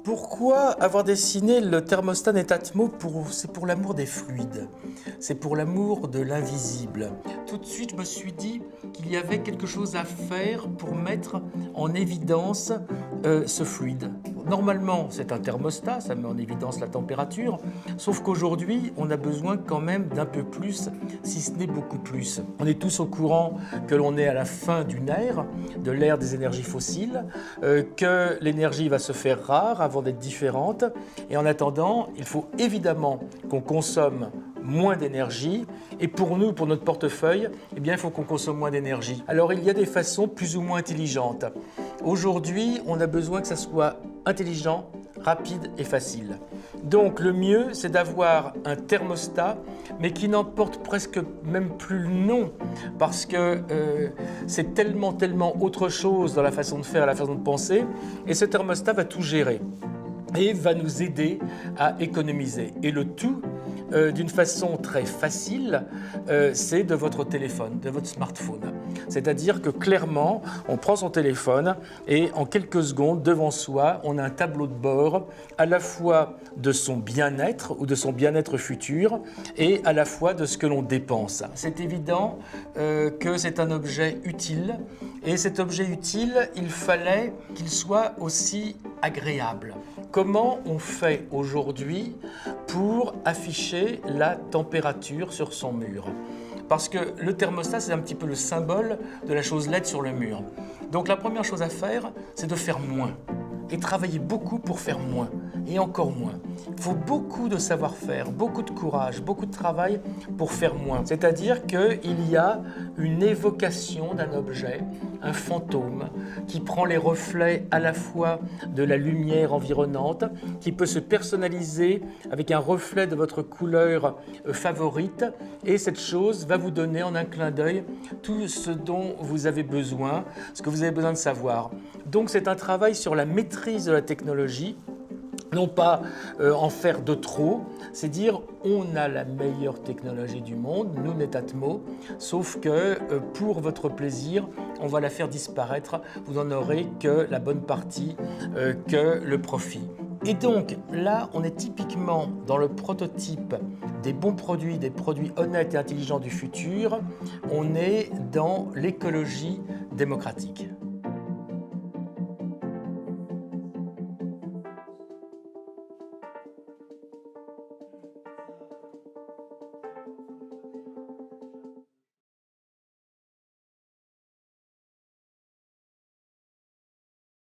Pourquoi avoir dessiné le thermostat Netatmo? C'est pour l'amour des fluides, c'est pour l'amour de l'invisible. Tout de suite, je me suis dit qu'il y avait quelque chose à faire pour mettre en évidence ce fluide. Normalement, c'est un thermostat, ça met en évidence la température, sauf qu'aujourd'hui, on a besoin quand même d'un peu plus, si ce n'est beaucoup plus. On est tous au courant que l'on est à la fin d'une ère, de l'ère des énergies fossiles, que l'énergie va se faire rare avant d'être différente. Et en attendant, il faut évidemment qu'on consomme moins d'énergie. Et pour nous, pour notre portefeuille, eh bien, il faut qu'on consomme moins d'énergie. Alors, il y a des façons plus ou moins intelligentes. Aujourd'hui, on a besoin que ça soit intelligent, rapide et facile. Donc, le mieux, c'est d'avoir un thermostat, mais qui n'en porte presque même plus le nom, parce que c'est tellement autre chose dans la façon de faire, la façon de penser, et ce thermostat va tout gérer et va nous aider à économiser. Et le tout, d'une façon très facile, c'est de votre téléphone, de votre smartphone. C'est-à-dire que clairement, on prend son téléphone et en quelques secondes, devant soi, on a un tableau de bord à la fois de son bien-être ou de son bien-être futur et à la fois de ce que l'on dépense. C'est évident que c'est un objet utile et cet objet utile, il fallait qu'il soit aussi agréable. Comment on fait aujourd'hui pour afficher la température sur son mur? Parce que le thermostat, c'est un petit peu le symbole de la chose LED sur le mur. Donc la première chose à faire, c'est de faire moins. Et travailler beaucoup pour faire moins, et encore moins. Il faut beaucoup de savoir-faire, beaucoup de courage, beaucoup de travail pour faire moins. C'est-à-dire qu'il y a une évocation d'un objet, un fantôme, qui prend les reflets à la fois de la lumière environnante, qui peut se personnaliser avec un reflet de votre couleur favorite, et cette chose va vous donner en un clin d'œil tout ce dont vous avez besoin, ce que vous avez besoin de savoir. Donc c'est un travail sur la maîtrise de la technologie, non pas en faire de trop, c'est dire on a la meilleure technologie du monde, nous Netatmo, sauf que pour votre plaisir, on va la faire disparaître, vous n'en aurez que la bonne partie, que le profit. Et donc là, on est typiquement dans le prototype des bons produits, des produits honnêtes et intelligents du futur, on est dans l'écologie démocratique.